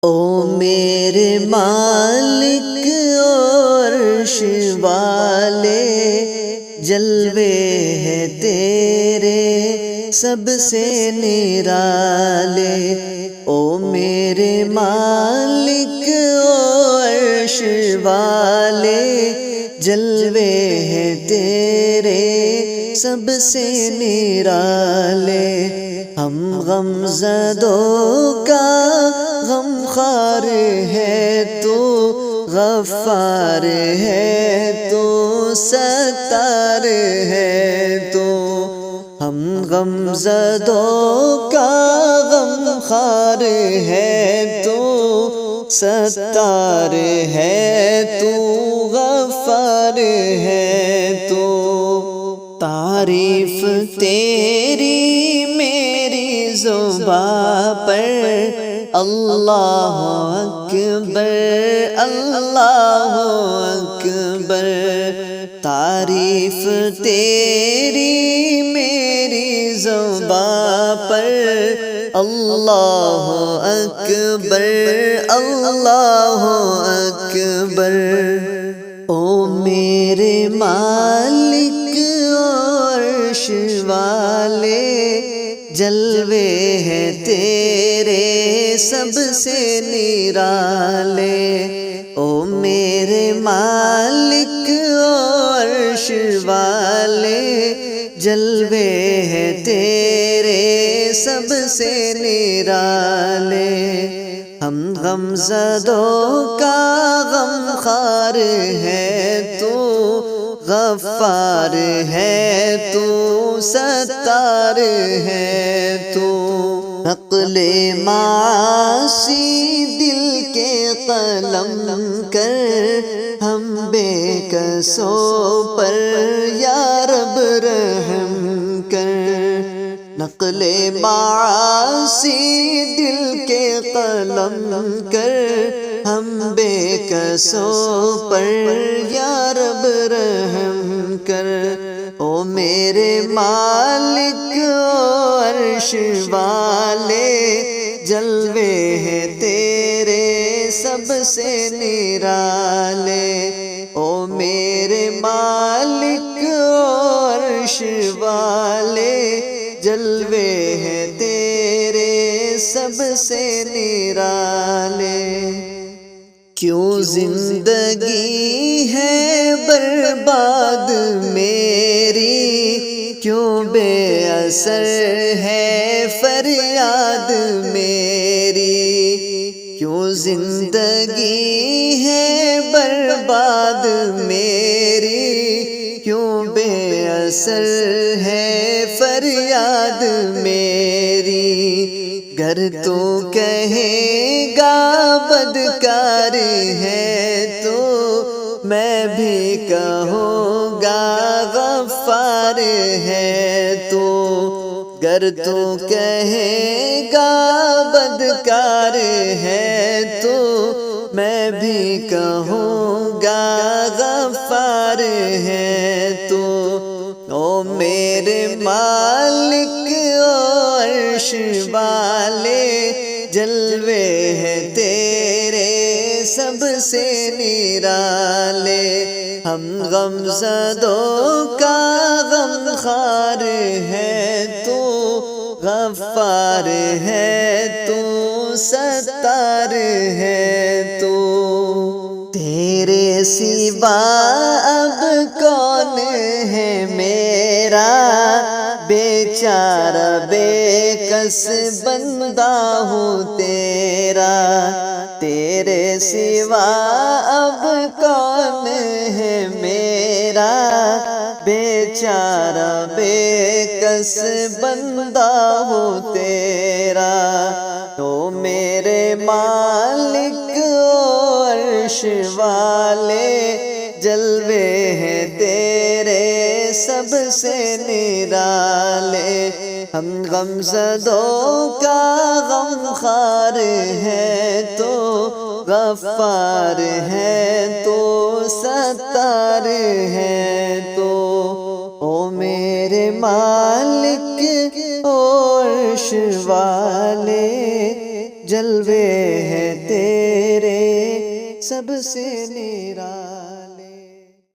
او میرے مالک عرش والے، جلوے ہیں تیرے سب سے نرالے۔ او میرے مالک عرش والے، جلوے ہیں تیرے سب سے نرالے۔ ہم غم زدوں کا غمخوار ہے تو، غفار ہے تو، ستار ہے تو۔ ہم غم زدوں کا غمخوار ہے تو، ستار ہے تو، غفار ہے تو۔ تعریف تیری میری زباں پر، اللہ اکبر اللہ اکبر۔ تعریف تیری میری زباں پر، اللہ اکبر اللہ اکبر۔ او میرے مالک عرش والے، جلوے ہیں تیرے سب سے نرالے۔ او میرے مالک عرش والے، جلوے ہیں تیرے سب سے نرالے۔ ہم غم زدوں کا غمخوار ہے تو، غفار ہے تو، ستار ہے تو۔ نقل معاصی دل کے قلم کر، ہم بے کسوں پر یا رب رحم کر۔ نقل معاصی دل کے قلم کر، ہم بے کسوں پر یا رب رحم کر۔ او میرے مالک عرش والے، جلوے ہیں تیرے سب سے نرالے۔ او میرے مالک عرش والے، جلوے ہیں تیرے سب سے نرالے۔ کیوں زندگی ہے برباد میری، کیوں بے اثر ہے فریاد میری۔ کیوں زندگی ہے برباد میری، کیوں بے اثر ہے فریاد میری۔ گر تو کہے گا بدکار ہے تو، میں بھی کہوں گا غفار ہے تو۔ گر تو کہے گا بدکار ہے تو، میں بھی کہوں گا غفار ہے تو۔ او میرے مالک عرش والے، جلوے ہیں تیرے سب سے نرالے۔ ہم غم زدوں کا غمخوار ہے تو، غفار ہے تو، ستار ہے تو۔ تیرے سوا اب کون ہے میرا، بیچارہ بے کس بندہ ہوں تیرا۔ تیرے سوا اب کون ہے میرا، بیچارہ بے کس بندہ ہوں تیرا۔ تو میرے مالک عرش والے، جلوے ہیں تیرے سب سے نرالے۔ ہم غم زدوں کا غمخوار ہے تو، غفار ہے تو، ستار ہے تو۔ او میرے مالک عرش والے، جلوے ہیں تیرے سب سے نیرا